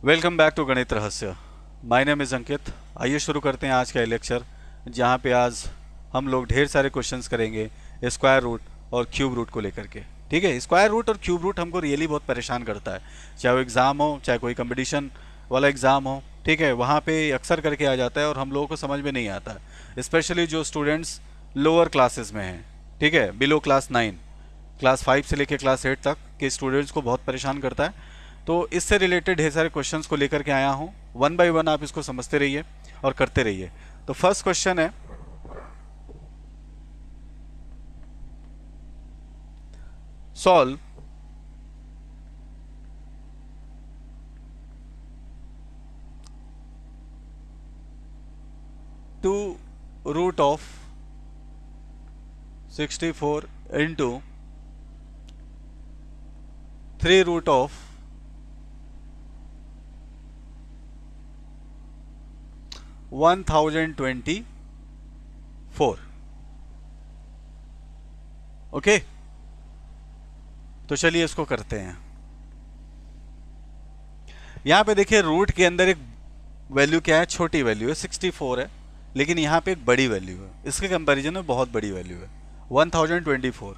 Welcome back to गणित रहस्य। My name is अंकित। आइए शुरू करते हैं आज का लेक्चर, जहाँ पे आज हम लोग ढेर सारे क्वेश्चंस करेंगे स्क्वायर रूट और क्यूब रूट को लेकर के। ठीक है, स्क्वायर रूट और क्यूब रूट हमको रियली बहुत परेशान करता है, चाहे वो एग्ज़ाम हो, चाहे कोई कंपटीशन वाला एग्ज़ाम हो। ठीक है, वहाँ पे अक्सर करके आ जाता है और हम लोगों को समझ में नहीं आता है, स्पेशली जो स्टूडेंट्स लोअर क्लासेस में हैं। ठीक है, बिलो क्लास 9, क्लास 5 से लेकर क्लास 8 तक के स्टूडेंट्स को बहुत परेशान करता है। तो इससे रिलेटेड ढेर सारे क्वेश्चंस को लेकर के आया हूँ। वन बाय वन आप इसको समझते रहिए और करते रहिए। तो फर्स्ट क्वेश्चन है, solve two root of 64 into 3 root of 1024। Okay, तो चलिए इसको करते हैं। यहां पे देखिए रूट के अंदर एक वैल्यू क्या है, छोटी वैल्यू है 64 है, लेकिन यहाँ पे एक बड़ी वैल्यू है, इसके कंपैरिजन में बहुत बड़ी वैल्यू है 1024।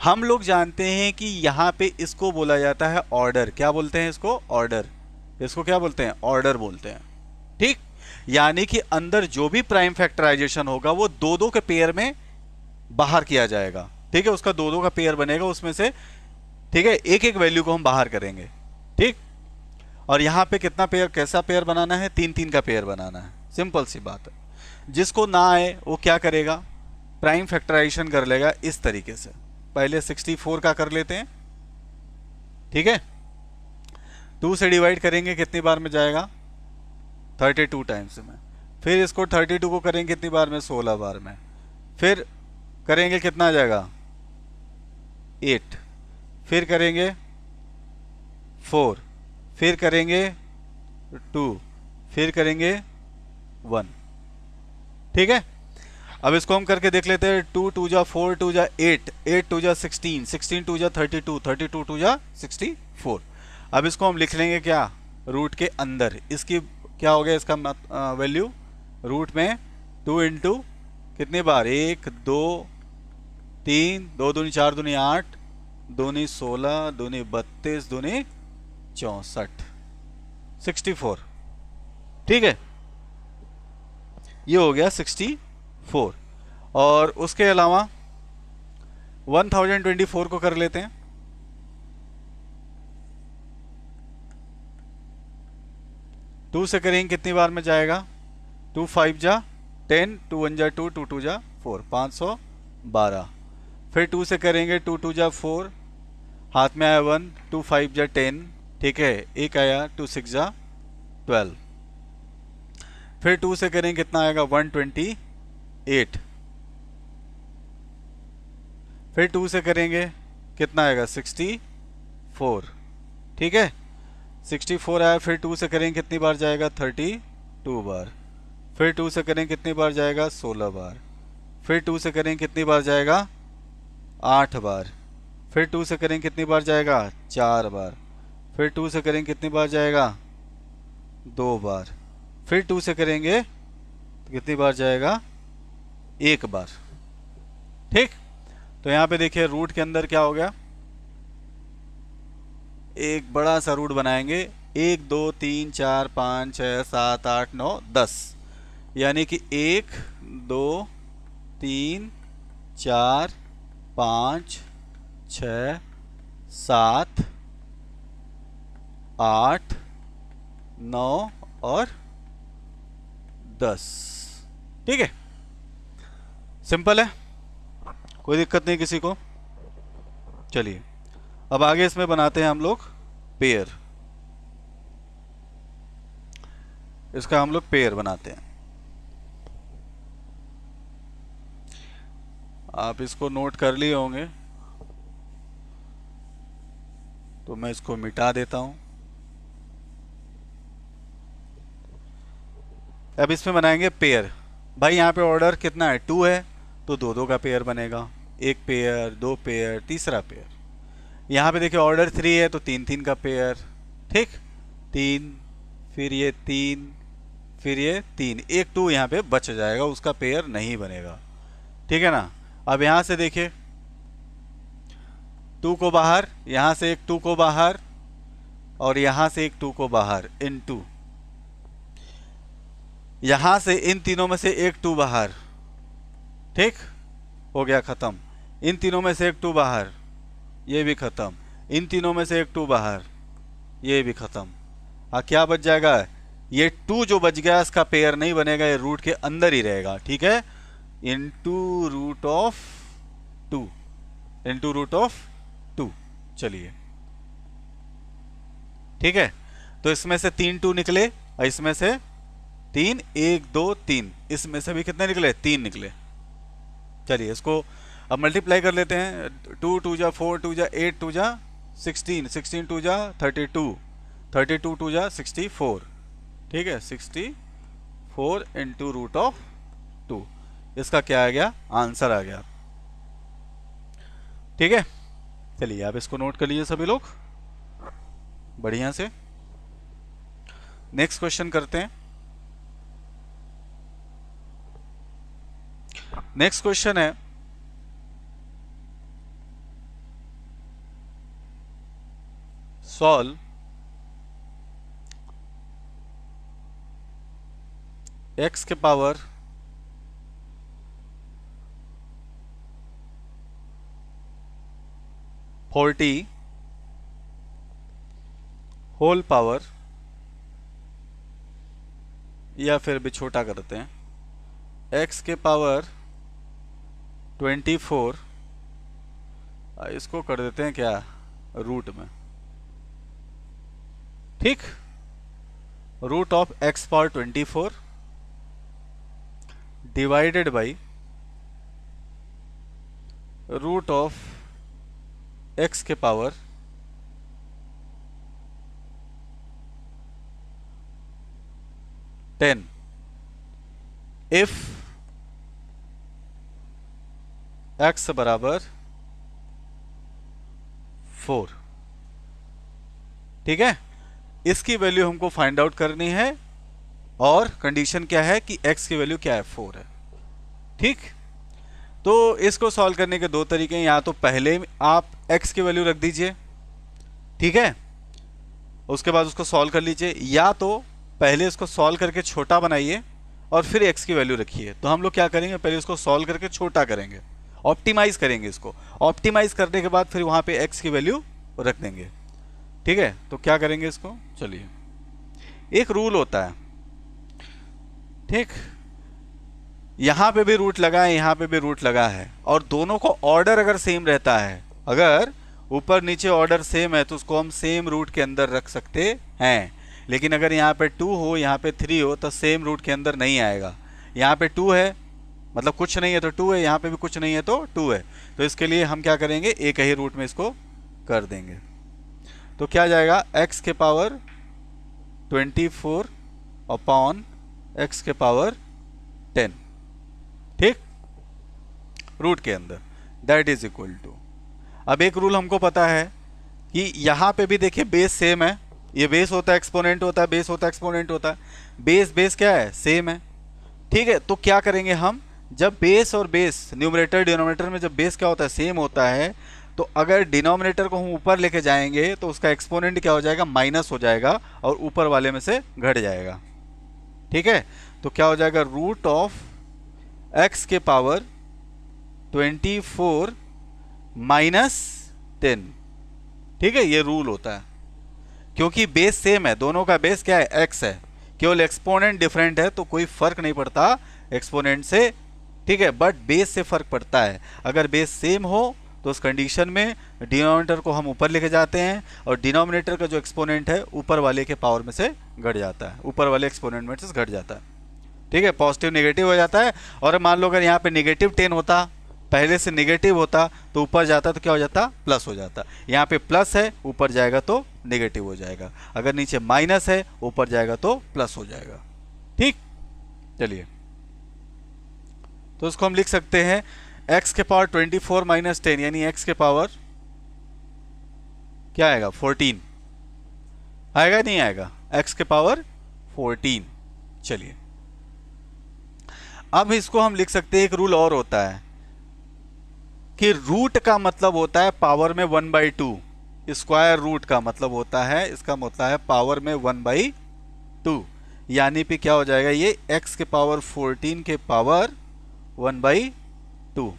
हम लोग जानते हैं कि यहाँ पे इसको बोला जाता है ऑर्डर। क्या बोलते हैं इसको? ऑर्डर। इसको क्या बोलते हैं? ऑर्डर बोलते हैं। ठीक, यानी कि अंदर जो भी प्राइम फैक्टराइजेशन होगा वो दो दो के पेयर में बाहर किया जाएगा। ठीक है, उसका दो दो का पेयर बनेगा उसमें से। ठीक है, एक एक वैल्यू को हम बाहर करेंगे। ठीक, और यहां पे कितना पेयर, कैसा पेयर बनाना है? 3 3 का पेयर बनाना है। सिंपल सी बात है। जिसको ना आए वो क्या करेगा? प्राइम फैक्टराइजेशन कर लेगा इस तरीके से। पहले 64 का कर लेते हैं। ठीक है, 2 से डिवाइड करेंगे कितनी बार में जाएगा? 32 टाइम्स में। फिर इसको 32 को करेंगे कितनी बार में? 16 बार में। फिर करेंगे कितना आ जाएगा? 8। फिर करेंगे 4। फिर करेंगे 2। फिर करेंगे 1। ठीक है, अब इसको हम करके देख लेते हैं। 2 2 जा 4, 2 जा 8, 8 2 जा 16, 16 2 जा 32, 32 2 जा 64। अब इसको हम लिख लेंगे क्या? रूट के अंदर। इसकी क्या हो गया इसका वैल्यू? रूट में 2 इंटू कितनी बार? 1 2 3, 2 दूनी 4 दूनी 8, दूनी 16, दूनी 32, दूनी 64, 64। ठीक है, ये हो गया 64। और उसके अलावा 1024 को कर लेते हैं। टू से करेंगे कितनी बार में जाएगा? 2 5 जा 10, 2 1 जा 2, 2 2 जा 4, 512। फिर 2 से करेंगे 2 2 जा 4, हाथ में आया 1, 2 5 जा 10। ठीक है, एक आया 2 6 जा 12। फिर 2 से करेंगे कितना आएगा? 128। फिर 2 से करेंगे कितना आएगा? 64। ठीक है, 64 आया। फिर 2 से करेंगे कितनी बार जाएगा? 32 बार। फिर 2 से करेंगे कितनी बार जाएगा? 16 बार। फिर 2 से करेंगे कितनी बार जाएगा? 8 बार। फिर 2 से करेंगे कितनी बार जाएगा? 4 बार। फिर 2 से करेंगे कितनी बार जाएगा? 2 बार। फिर 2 से करेंगे तो कितनी बार जाएगा? 1 बार। ठीक, तो यहां पे देखिए रूट के अंदर क्या हो गया? एक बड़ा सा रूट बनाएंगे। 1 2 3 4 5 6 7 8 9 10, यानी कि 1 2 3 4 5 6 7 8 9 और 10। ठीक है, सिंपल है, कोई दिक्कत नहीं किसी को। चलिए अब आगे इसमें बनाते हैं हम लोग पेयर। इसका हम लोग पेयर बनाते हैं। आप इसको नोट कर लिए होंगे, तो मैं इसको मिटा देता हूं। अब इसमें बनाएंगे पेयर। भाई यहाँ पे ऑर्डर कितना है? 2 है, तो 2 2 का पेयर बनेगा। एक पेयर, 2 पेयर, तीसरा पेयर। यहाँ पे देखिए ऑर्डर 3 है तो 3 3 का पेयर। ठीक, 3 फिर ये 3, फिर ये 3, एक 2 यहाँ पे बच जाएगा, उसका पेयर नहीं बनेगा। ठीक है ना। अब यहाँ से देखिए 2 को बाहर, यहाँ से एक 2 को बाहर, और यहाँ से एक 2 को बाहर, इन 2, यहाँ से इन तीनों में से एक 2 बाहर। ठीक, हो गया ख़त्म। इन तीनों में से एक 2 बाहर, ये भी ख़त्म। इन तीनों में से एक 2 बाहर, ये भी ख़त्म। हाँ, क्या बच जाएगा? ये 2 जो बच गया इसका पेयर नहीं बनेगा, ये रूट के अंदर ही रहेगा। ठीक है, into root of 2, into root of 2। चलिए, ठीक है। तो इसमें से 3 2 निकले, और इसमें से 3, 1 2 3, इसमें से भी कितने निकले? 3 निकले। चलिए, इसको अब मल्टीप्लाई कर लेते हैं। 2 2 जा 4, 2 जा 8, 2 जा 16, 16 2 जा 32, 32 2 जा 64। ठीक है, 64 इंटू रूट ऑफ 2। इसका क्या आ गया? आंसर आ गया। ठीक है, चलिए आप इसको नोट कर लीजिए सभी लोग बढ़िया से। नेक्स्ट क्वेश्चन करते हैं। नेक्स्ट क्वेश्चन है सॉल्व x के पावर 40 होल पावर, या फिर भी छोटा करते हैं, x के पावर 24, इसको कर देते हैं क्या? रूट में। ठीक, root of x power 24 divided by root of x के पावर 10 इफ x बराबर 4। ठीक है, इसकी वैल्यू हमको फाइंड आउट करनी है, और कंडीशन क्या है कि x की वैल्यू क्या है? 4 है। ठीक, तो इसको सॉल्व करने के 2 तरीके हैं। या तो पहले आप x की वैल्यू रख दीजिए, ठीक है, उसके बाद उसको सॉल्व कर लीजिए, या तो पहले इसको सॉल्व करके छोटा बनाइए और फिर x की वैल्यू रखिए। तो हम लोग क्या करेंगे? पहले इसको सॉल्व करके छोटा करेंगे, ऑप्टिमाइज करेंगे इसको। ऑप्टिमाइज करने के बाद फिर वहां पे x की वैल्यू रख देंगे। ठीक है, तो क्या करेंगे इसको? चलिए, एक रूल होता है, ठीक, यहां पे भी रूट लगा है, यहां पे भी रूट लगा है, और दोनों को ऑर्डर अगर सेम रहता है, अगर ऊपर नीचे ऑर्डर सेम है, तो उसको हम सेम रूट के अंदर रख सकते हैं। लेकिन अगर यहाँ पे 2 हो, यहाँ पे 3 हो, तो सेम रूट के अंदर नहीं आएगा। यहाँ पे 2 है मतलब कुछ नहीं है तो 2 है, यहाँ पे भी कुछ नहीं है तो 2 है। तो इसके लिए हम क्या करेंगे? एक ही रूट में इसको कर देंगे। तो क्या जाएगा? x के पावर 24 अपॉन x के पावर 10, ठीक, रूट के अंदर, दैट इज इक्वल टू। अब एक रूल हमको पता है कि यहाँ पे भी देखिए बेस सेम है, ये बेस होता है एक्सपोनेंट होता है, बेस होता है एक्सपोनेंट होता है, बेस बेस क्या है? सेम है। ठीक है, तो क्या करेंगे हम? जब बेस और बेस, न्यूमरेटर डिनोमिनेटर में जब बेस क्या होता है? सेम होता है, तो अगर डिनोमिनेटर को हम ऊपर लेके जाएंगे तो उसका एक्सपोनेंट क्या हो जाएगा? माइनस हो जाएगा, और ऊपर वाले में से घट जाएगा। ठीक है, तो क्या हो जाएगा? रूट ऑफ x के पावर 24 माइनस 10। ठीक है, ये रूल होता है, क्योंकि बेस सेम है, दोनों का बेस क्या है? x है, केवल एक्सपोनेंट डिफरेंट है, तो कोई फर्क नहीं पड़ता एक्सपोनेंट से। ठीक है, बट बेस से फर्क पड़ता है। अगर बेस सेम हो तो उस कंडीशन में डिनोमिनेटर को हम ऊपर लेके जाते हैं, और डिनोमिनेटर का जो एक्सपोनेंट है ऊपर वाले के पावर में से घट जाता है, ऊपर वाले एक्सपोनेंट में से घट जाता है। ठीक है, पॉजिटिव नेगेटिव हो जाता है। और मान लो अगर यहाँ पे नेगेटिव 10 होता, पहले से नेगेटिव होता, तो ऊपर जाता तो क्या हो जाता? प्लस हो जाता। यहाँ पे प्लस है, ऊपर जाएगा तो नेगेटिव हो जाएगा। अगर नीचे माइनस है, ऊपर जाएगा तो प्लस हो जाएगा। ठीक, चलिए, तो इसको हम लिख सकते हैं x के पावर 24 माइनस 10, यानी x के पावर क्या आएगा? 14 आएगा, नहीं आएगा? x के पावर 14। चलिए अब इसको हम लिख सकते हैं, एक रूल और होता है कि रूट का मतलब होता है पावर में 1/2। स्क्वायर रूट का मतलब होता है, इसका मतलब है पावर में 1/2, यानी पे क्या हो जाएगा, ये x के पावर 14 के पावर 1/2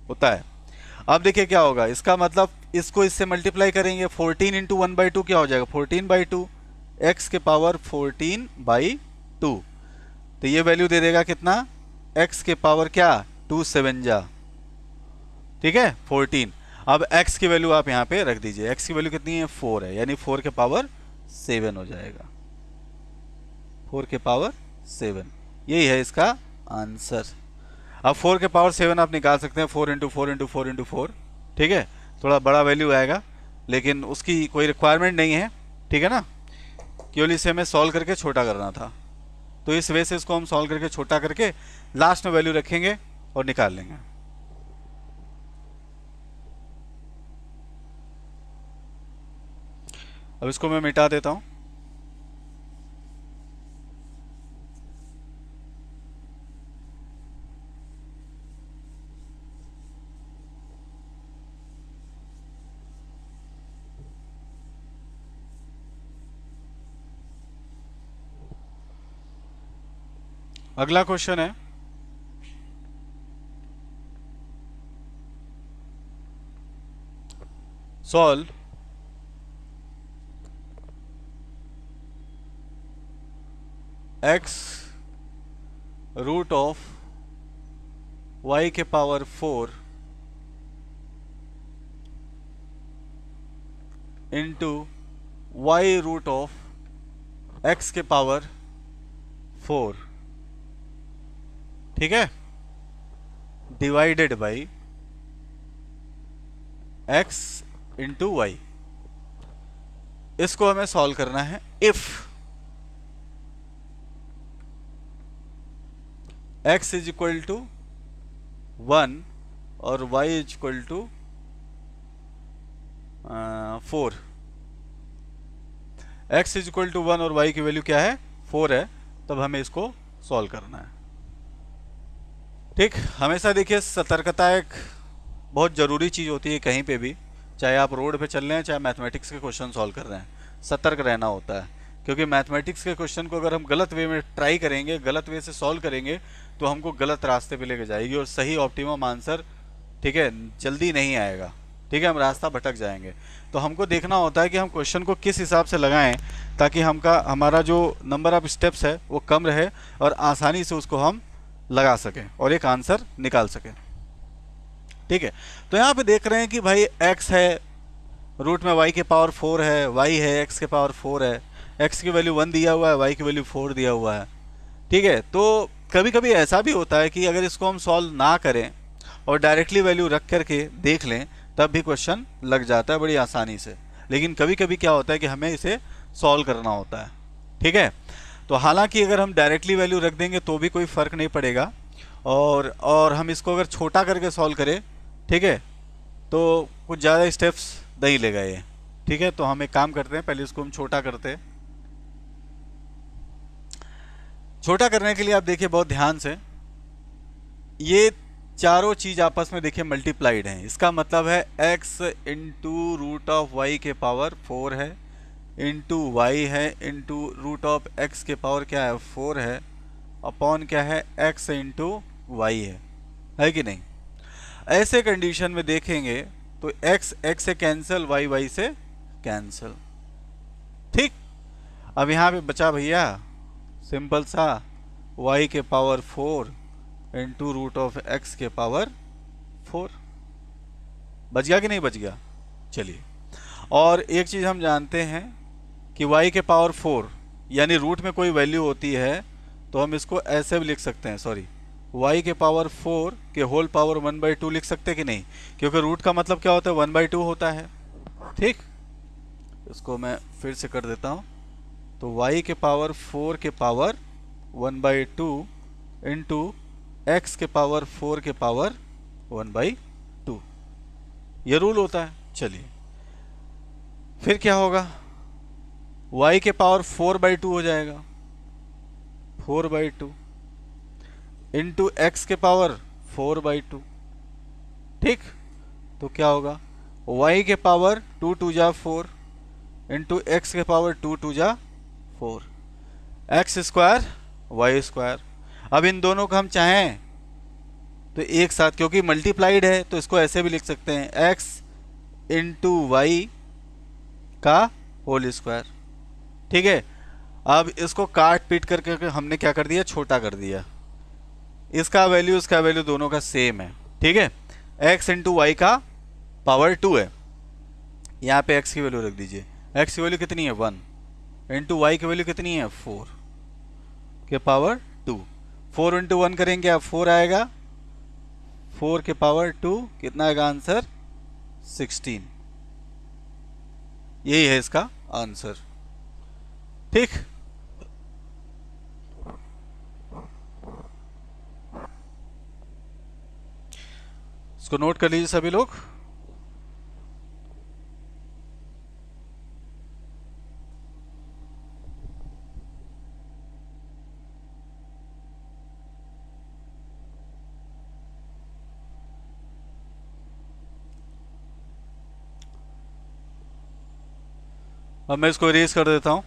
होता है। अब देखिए क्या होगा, इसका मतलब इसको इससे मल्टीप्लाई करेंगे, 14 इंटू 1/2 क्या हो जाएगा, 14/2, x के पावर 14/2, तो ये वैल्यू दे देगा कितना, x के पावर क्या 2 7 जा, ठीक है 14। अब x की वैल्यू आप यहाँ पे रख दीजिए, x की वैल्यू कितनी है 4 है, यानी 4 के पावर 7 हो जाएगा, 4 के पावर 7, यही है इसका आंसर। अब 4 के पावर 7 आप निकाल सकते हैं, 4 इंटू 4 इंटू 4 इंटू 4, ठीक है, थोड़ा बड़ा वैल्यू आएगा लेकिन उसकी कोई रिक्वायरमेंट नहीं है, ठीक है ना, केवल इसे हमें सॉल्व करके छोटा करना था, तो इस वजह से इसको हम सॉल्व करके छोटा करके लास्ट में वैल्यू रखेंगे और निकाल लेंगे। अब इसको मैं मिटा देता हूं। अगला क्वेश्चन है, solve x root of y के power 4 into y root of x के पावर 4, ठीक है, divided by x into y. इसको हमें सॉल्व करना है। If x is equal to 1 और y is equal to 4, x is equal to 1 और y की वैल्यू क्या है 4 है, तब हमें इसको सॉल्व करना है। ठीक, हमेशा देखिए सतर्कता एक बहुत ज़रूरी चीज़ होती है कहीं पे भी, चाहे आप रोड पे चल रहे हैं चाहे मैथमेटिक्स के क्वेश्चन सॉल्व कर रहे हैं, सतर्क रहना होता है, क्योंकि मैथमेटिक्स के क्वेश्चन को अगर हम गलत वे में ट्राई करेंगे, गलत वे से सॉल्व करेंगे, तो हमको गलत रास्ते पे लेके जाएगी और सही ऑप्टिमम आंसर, ठीक है, जल्दी नहीं आएगा, ठीक है, हम रास्ता भटक जाएंगे। तो हमको देखना होता है कि हम क्वेश्चन को किस हिसाब से लगाएं ताकि हमारा जो नंबर ऑफ स्टेप्स है वो कम रहे और आसानी से उसको हम लगा सकें और एक आंसर निकाल सकें। ठीक है, तो यहाँ पे देख रहे हैं कि भाई x है, रूट में y के पावर 4 है, y है x के पावर 4 है, x की वैल्यू 1 दिया हुआ है, y की वैल्यू 4 दिया हुआ है। ठीक है, तो कभी कभी ऐसा भी होता है कि अगर इसको हम सॉल्व ना करें और डायरेक्टली वैल्यू रख करके देख लें तब भी क्वेश्चन लग जाता है बड़ी आसानी से, लेकिन कभी कभी क्या होता है कि हमें इसे सॉल्व करना होता है। ठीक है, तो हालांकि अगर हम डायरेक्टली वैल्यू रख देंगे तो भी कोई फ़र्क नहीं पड़ेगा, और हम इसको अगर छोटा करके सॉल्व करें, ठीक है, तो कुछ ज़्यादा स्टेप्स नहीं लेगा ये। ठीक है, तो हम एक काम करते हैं, पहले इसको हम छोटा करते हैं। छोटा करने के लिए आप देखिए बहुत ध्यान से, ये चारों चीज़ आपस में देखिए मल्टीप्लाइड हैं, इसका मतलब है x into root of y के पावर 4 है, इंटू वाई है, इंटू रूट ऑफ x के पावर क्या है 4 है, अपॉन क्या है x इंटू वाई है कि नहीं। ऐसे कंडीशन में देखेंगे तो x x से कैंसिल, y y से कैंसिल। ठीक, अब यहाँ पे बचा भैया सिंपल सा y के power 4 into root of x के पावर 4। बच गया कि नहीं बच गया। चलिए, और एक चीज़ हम जानते हैं कि y के पावर 4 यानी रूट में कोई वैल्यू होती है तो हम इसको ऐसे भी लिख सकते हैं, सॉरी y के पावर 4 के होल पावर 1/2 लिख सकते हैं कि नहीं, क्योंकि रूट का मतलब क्या होता है 1/2 होता है। ठीक, इसको मैं फिर से कर देता हूँ, तो y के पावर 4 के पावर 1/2 इंटू x के पावर 4 के पावर 1/2, ये रूल होता है। चलिए फिर क्या होगा, y के पावर 4/2 हो जाएगा, 4/2 इंटू एक्स के पावर 4/2। ठीक, तो क्या होगा, y के पावर 2 2 जा 4 इंटू एक्स के पावर 2 2 जा 4, एक्स स्क्वायर वाई स्क्वायर। अब इन दोनों को हम चाहें तो एक साथ, क्योंकि मल्टीप्लाइड है तो इसको ऐसे भी लिख सकते हैं, एक्स इंटू वाई का होल स्क्वायर। ठीक है, अब इसको काट पीट करके हमने क्या कर दिया, छोटा कर दिया। इसका वैल्यू इसका वैल्यू दोनों का सेम है। ठीक है, x इंटू वाई का पावर 2 है, यहाँ पे x की वैल्यू रख दीजिए। x की वैल्यू कितनी है 1, इंटू वाई की वैल्यू कितनी है 4 के पावर 2। 4 इंटू 1 करेंगे आप 4 आएगा, 4 के पावर 2 कितना आएगा आंसर 16। यही है इसका आंसर। ठीक, इसको नोट कर लीजिए सभी लोग। अब मैं इसको इरेज कर देता हूं।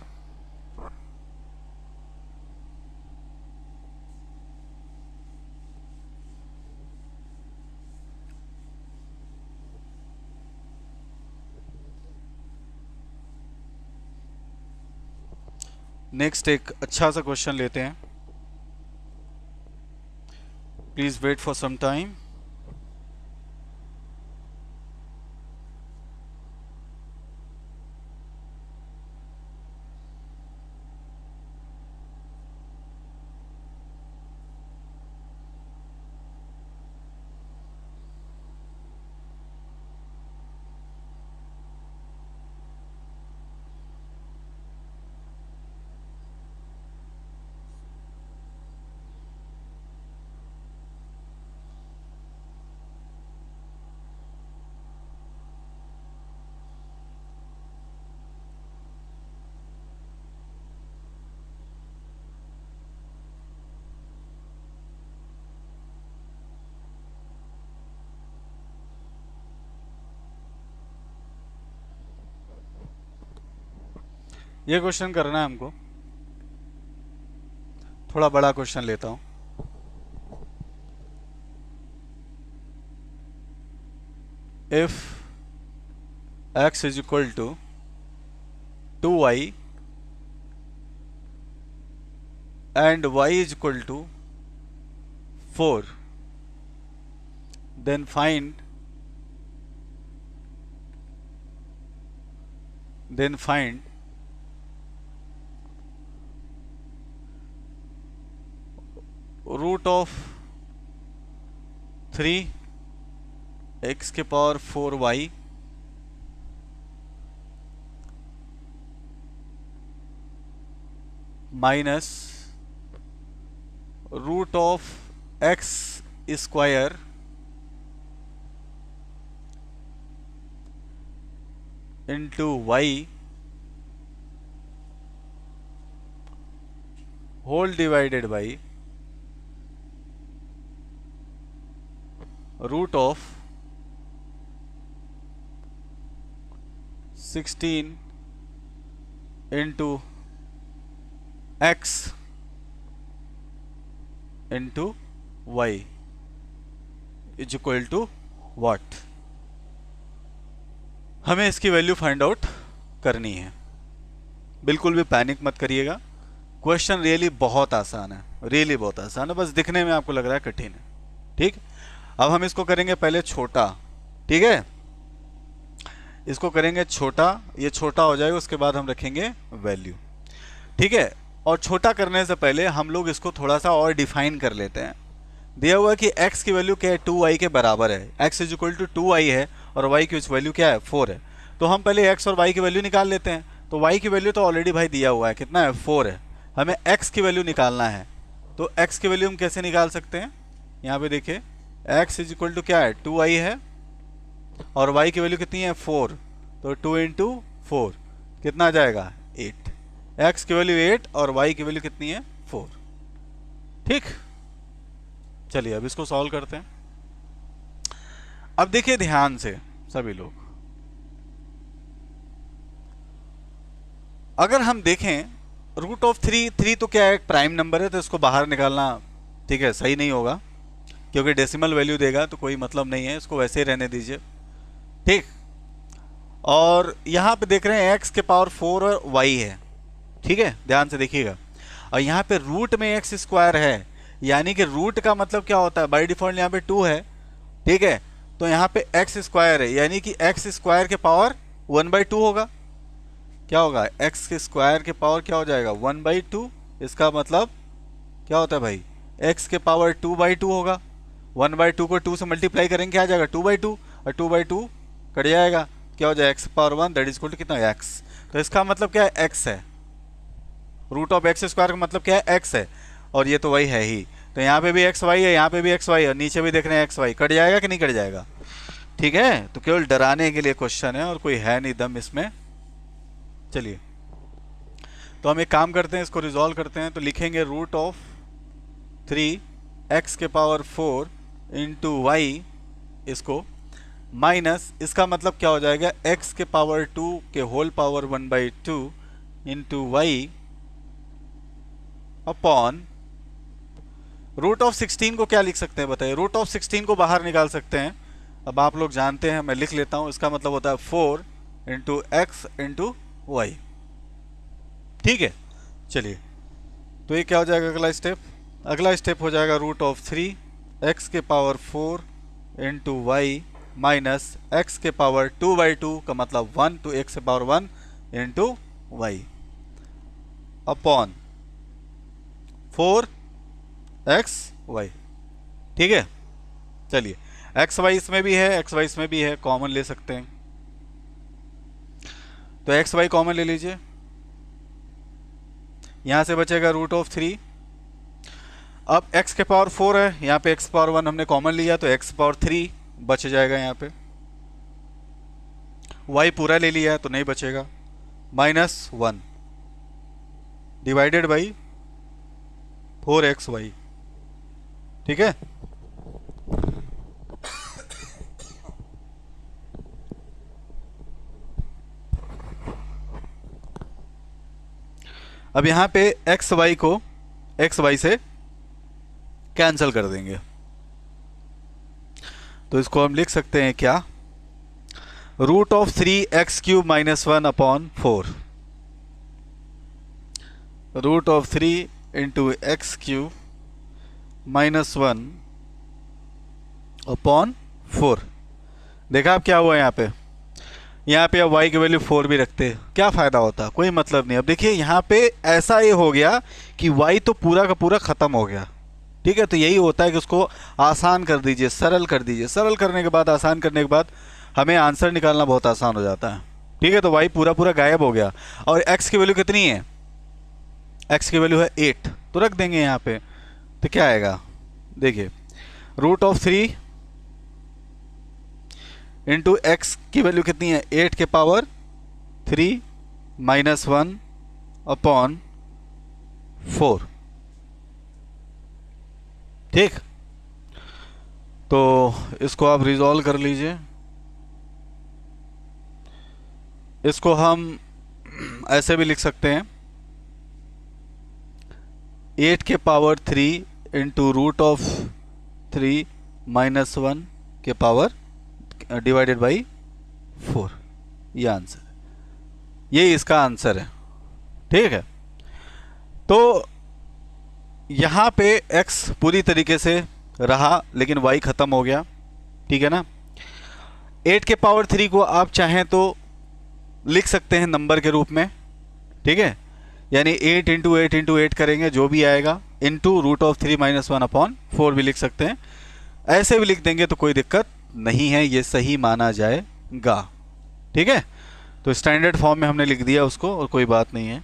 नेक्स्ट एक अच्छा सा क्वेश्चन लेते हैं, please wait for some time. ये क्वेश्चन करना है हमको, थोड़ा बड़ा क्वेश्चन लेता हूं। If x is equal to 2y and y is equal to 4, then find root of 3x के power 4y minus root of x square into y whole divided by root of 16 into x into y is equal to what. हमें इसकी value find out करनी है। बिल्कुल भी panic मत करिएगा, question really बहुत आसान है, रियली बहुत आसान है, बस दिखने में आपको लग रहा है कठिन है। ठीक, अब हम इसको करेंगे पहले छोटा। ठीक है, इसको करेंगे छोटा, ये छोटा हो जाएगा, उसके बाद हम रखेंगे वैल्यू। ठीक है, और छोटा करने से पहले हम लोग इसको थोड़ा सा और डिफाइन कर लेते हैं। दिया हुआ कि x की वैल्यू क्या है 2y के बराबर है, x is equal to 2y है और y की वैल्यू क्या है 4 है। तो हम पहले x और y की वैल्यू निकाल लेते हैं। तो y की वैल्यू तो ऑलरेडी भाई दिया हुआ है, कितना है 4 है, हमें x की वैल्यू निकालना है। तो x की वैल्यू हम कैसे निकाल सकते हैं, यहाँ पे देखिए x इज इक्वल टू क्या है 2y है और y की वैल्यू कितनी है 4, तो 2 इंटू 4 कितना आ जाएगा 8। एक्स की वैल्यू 8 और वाई की वैल्यू कितनी है 4। ठीक, चलिए अब इसको सॉल्व करते हैं। अब देखिए ध्यान से सभी लोग, अगर हम देखें रूट ऑफ 3 तो क्या है, एक प्राइम नंबर है, तो इसको बाहर निकालना ठीक है सही नहीं होगा, क्योंकि डेसिमल वैल्यू देगा तो कोई मतलब नहीं है, इसको वैसे ही रहने दीजिए। ठीक, और यहाँ पे देख रहे हैं x के पावर 4 और y है, ठीक है, ध्यान से देखिएगा। और यहाँ पे रूट में एक्स स्क्वायर है, यानी कि रूट का मतलब क्या होता है, बाय डिफॉल्ट यहाँ पे 2 है, ठीक है, तो यहाँ पे एक्स स्क्वायर है, यानी कि एक्स स्क्वायर के पावर 1/2 होगा। क्या होगा, एक्स के स्क्वायर के पावर क्या हो जाएगा 1/2। इसका मतलब क्या होता है भाई, एक्स के पावर 2/2 होगा। 1/2 को 2 से मल्टीप्लाई करेंगे क्या आ जाएगा 2/2, और 2/2 कट जाएगा, क्या हो जाएगा x power 1 that is equal to कितना एक्स। तो इसका मतलब क्या है एक्स है, रूट ऑफ एक्स स्क्वायर का मतलब क्या है एक्स है, और ये तो वही है ही। तो यहाँ पे भी एक्स वाई है, यहाँ पे भी एक्स वाई है, नीचे भी देख रहे हैं एक्स वाई, कट जाएगा कि नहीं कट जाएगा। ठीक है, तो केवल डराने के लिए क्वेश्चन है और कोई है नहीं दम इसमें। चलिए तो हम एक काम करते हैं, इसको रिजॉल्व करते हैं। तो लिखेंगे रूट ऑफ 3 एक्स के पावर 4 इंटू वाई, इसको माइनस, इसका मतलब क्या हो जाएगा x के पावर 2 के whole power 1/2 into y upon root of 16 को क्या लिख सकते हैं बताइए, रूट ऑफ 16 को बाहर निकाल सकते हैं। अब आप लोग जानते हैं, मैं लिख लेता हूं, इसका मतलब होता है 4 इंटू एक्स इंटू वाई। ठीक है, चलिए तो ये क्या हो जाएगा अगला स्टेप, अगला स्टेप हो जाएगा रूट ऑफ 3 एक्स के power 4 into y minus x के पावर 2/2 का मतलब 1 टू एक्स के power 1 into y upon 4 x y. ठीक है, चलिए एक्स वाई इसमें भी है, एक्स वाई इसमें भी है, कॉमन ले सकते हैं, तो एक्स वाई कॉमन ले लीजिए, यहां से बचेगा रूट ऑफ 3। अब x के पावर 4 है, यहाँ पे x पावर 1 हमने कॉमन लिया, तो x पावर 3 बच जाएगा यहाँ पे, y पूरा ले लिया तो नहीं बचेगा, -1 डिवाइडेड बाई 4xy। ठीक है, अब यहाँ पे एक्स वाई को एक्स वाई से कैंसिल कर देंगे, तो इसको हम लिख सकते हैं क्या, root of 3x³ -1 upon 4, root of 3 into x³ -1 upon 4। देखा आप क्या हुआ यहाँ पे अब y की वैल्यू 4 भी रखते, क्या फ़ायदा होता, कोई मतलब नहीं। अब देखिए यहाँ पे ऐसा ये हो गया कि y तो पूरा का पूरा ख़त्म हो गया। ठीक है, तो यही होता है कि उसको आसान कर दीजिए, सरल कर दीजिए, सरल करने के बाद, आसान करने के बाद हमें आंसर निकालना बहुत आसान हो जाता है। ठीक है, तो y पूरा पूरा गायब हो गया, और x की वैल्यू कितनी है, x की वैल्यू है 8, तो रख देंगे यहाँ पे, तो क्या आएगा देखिए, रूट ऑफ 3 इंटू एक्स की वैल्यू कितनी है 8 के पावर 3 -1 अपॉन 4। ठीक, तो इसको आप रिजॉल्व कर लीजिए, इसको हम ऐसे भी लिख सकते हैं 8 के पावर 3 इंटू रूट ऑफ 3 -1 के पावर डिवाइडेड बाई 4, ये आंसर, ये इसका आंसर है। ठीक है, तो यहाँ पे x पूरी तरीके से रहा, लेकिन y ख़त्म हो गया। ठीक है ना, 8 के पावर 3 को आप चाहें तो लिख सकते हैं नंबर के रूप में। ठीक है, यानी 8 इंटू 8 इंटू 8 करेंगे, जो भी आएगा, इंटू रूट ऑफ 3 -1 अपॉन 4 भी लिख सकते हैं, ऐसे भी लिख देंगे तो कोई दिक्कत नहीं है, ये सही माना जाएगा। ठीक है, तो स्टैंडर्ड फॉर्म में हमने लिख दिया उसको, और कोई बात नहीं है।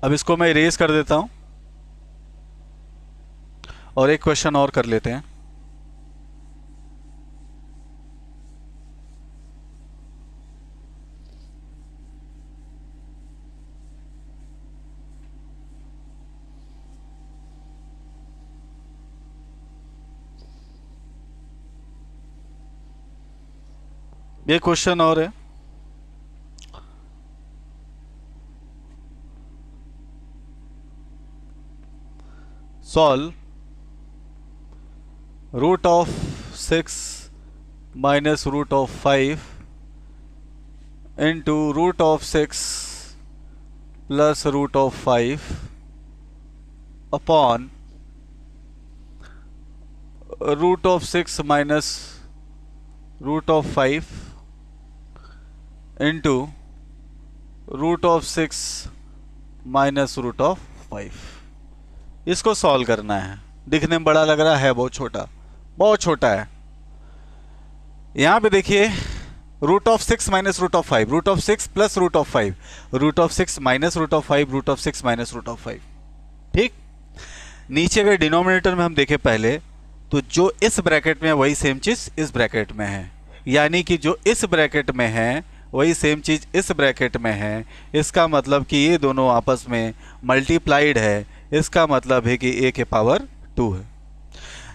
अब इसको मैं इरेज कर देता हूं और एक क्वेश्चन और कर लेते हैं। ये क्वेश्चन और है, solve root of 6 minus root of 5 into root of 6 plus root of 5 upon root of 6 minus root of 5 into root of 6 minus root of 5। इसको सॉल्व करना है। दिखने में बड़ा लग रहा है, बहुत छोटा है। यहां पे देखिए root of 6 minus root of 5, root of 6 plus root of 5, root of 6 minus root of 5, root of 6 minus root of 5। ठीक, नीचे अगर डिनोमिनेटर में हम देखें पहले, तो जो इस ब्रैकेट में है वही सेम चीज इस ब्रैकेट में है, यानी कि जो इस ब्रैकेट में है वही सेम चीज इस ब्रैकेट में है। इसका मतलब कि ये दोनों आपस में मल्टीप्लाइड है। इसका मतलब है कि a के पावर 2 है।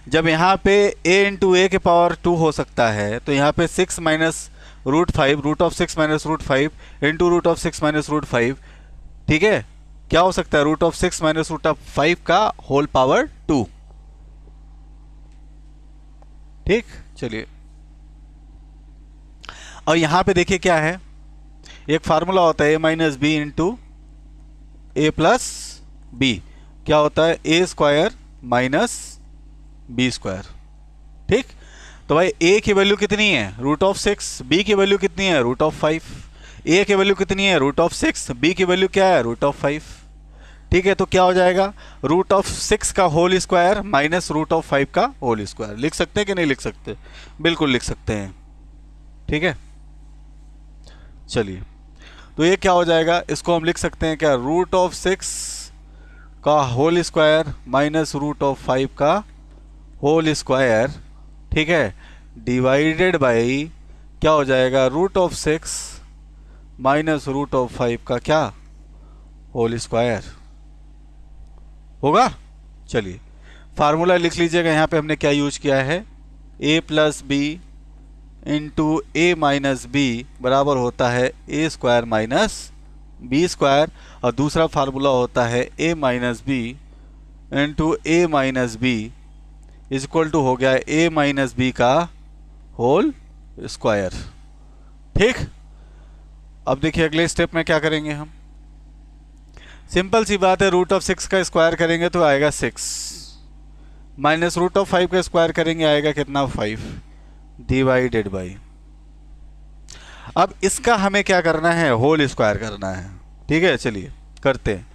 जब यहाँ पे a इंटू ए के पावर 2 हो सकता है, तो यहाँ पे 6 minus root 5, root of 6 minus root 5 into root of 6 minus root 5, ठीक है, क्या हो सकता है, root of 6 minus root of 5 का होल पावर 2। ठीक, चलिए और यहां पे देखिए क्या है, एक फार्मूला होता है a minus b into a plus b. क्या होता है, a square minus b square. ठीक, तो भाई a की वैल्यू कितनी है, रूट ऑफ 6, b की वैल्यू कितनी है, रूट ऑफ 5, a की वैल्यू कितनी है, रूट ऑफ 6, b की वैल्यू क्या है, रूट ऑफ 5। ठीक है, तो क्या हो जाएगा, रूट ऑफ 6 का whole square minus root of 5 का होल स्क्वायर। लिख सकते हैं कि नहीं लिख सकते, बिल्कुल लिख सकते हैं। ठीक है, चलिए तो ये क्या हो जाएगा, इसको हम लिख सकते हैं क्या, रूट ऑफ 6 का whole square minus root of 5 का होल स्क्वायर, ठीक है, डिवाइडेड बाई क्या हो जाएगा, root of 6 minus root of 5 का क्या होल स्क्वायर होगा। चलिए फार्मूला लिख लीजिएगा, यहाँ पे हमने क्या यूज किया है, a plus b into a minus b बराबर होता है a square minus b square, और दूसरा फार्मूला होता है a minus b into a minus b is equal to हो गया a माइनस बी का होल स्क्वायर। ठीक, अब देखिए अगले स्टेप में क्या करेंगे हम, सिंपल सी बात है, रूट ऑफ 6 का स्क्वायर करेंगे तो आएगा 6, माइनस रूट ऑफ 5 का स्क्वायर करेंगे आएगा कितना, 5, डिवाइडेड बाई, अब इसका हमें क्या करना है, होल स्क्वायर करना है। ठीक है, चलिए करते हैं।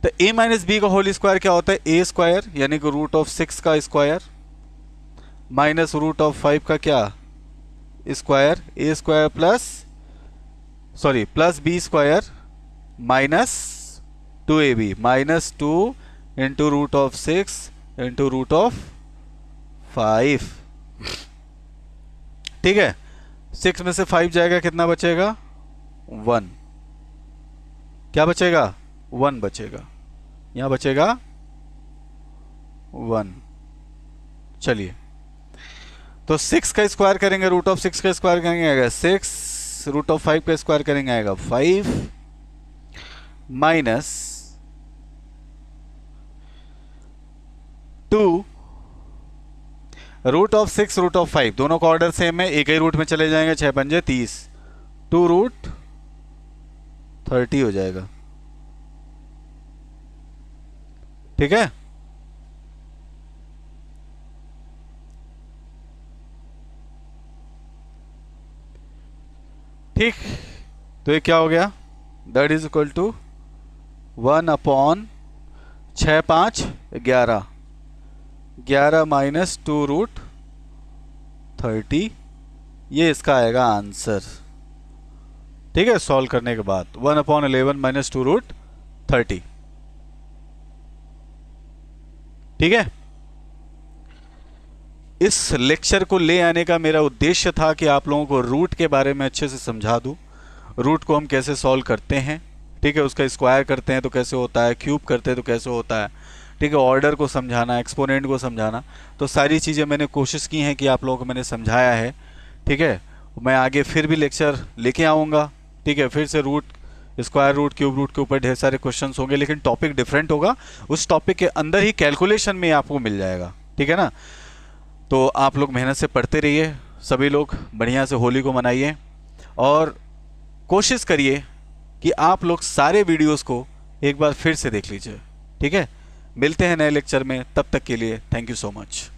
तो a माइनस बी का होल स्क्वायर क्या होता है, ए स्क्वायर यानी कि रूट ऑफ 6 का स्क्वायर माइनस रूट ऑफ 5 का क्या square, a square plus b square minus 2ab minus 2 into root of 6 into root of 5। ठीक है, 6 में से 5 जाएगा, कितना बचेगा, 1, क्या बचेगा, 1 बचेगा, यहां बचेगा 1। चलिए तो 6 का स्क्वायर करेंगे, रूट ऑफ 6 का स्क्वायर करेंगे आएगा 6, रूट ऑफ 5 का स्क्वायर करेंगे आएगा 5 minus 2 root of 6 root of 5, दोनों का ऑर्डर सेम है, एक ही रूट में चले जाएंगे, 6 पंजे 30, 2 रूट 30 हो जाएगा। ठीक है, ठीक, तो ये क्या हो गया, that is equal to 1 upon 6 5 11, 11 minus 2 root 30, ये इसका आएगा आंसर। ठीक है, सॉल्व करने के बाद 1 अपॉन 11 माइनस 2 रूट 30। ठीक है, इस लेक्चर को ले आने का मेरा उद्देश्य था कि आप लोगों को रूट के बारे में अच्छे से समझा दूं, रूट को हम कैसे सॉल्व करते हैं। ठीक है, उसका स्क्वायर करते हैं तो कैसे होता है, क्यूब करते हैं तो कैसे होता है। ठीक है, ऑर्डर को समझाना, एक्सपोनेंट को समझाना, तो सारी चीज़ें मैंने कोशिश की हैं कि आप लोगों को मैंने समझाया है। ठीक है, मैं आगे फिर भी लेक्चर लेके आऊँगा, ठीक है। फिर से root, square root, cube root के ऊपर ढेर सारे क्वेश्चंस होंगे, लेकिन टॉपिक डिफरेंट होगा। उस टॉपिक के अंदर ही कैलकुलेशन में आपको मिल जाएगा, ठीक है ना। तो आप लोग मेहनत से पढ़ते रहिए, सभी लोग बढ़िया से होली को मनाइए, और कोशिश करिए कि आप लोग सारे वीडियोस को एक बार फिर से देख लीजिए, ठीक है। मिलते हैं नए लेक्चर में, तब तक के लिए थैंक यू सो मच।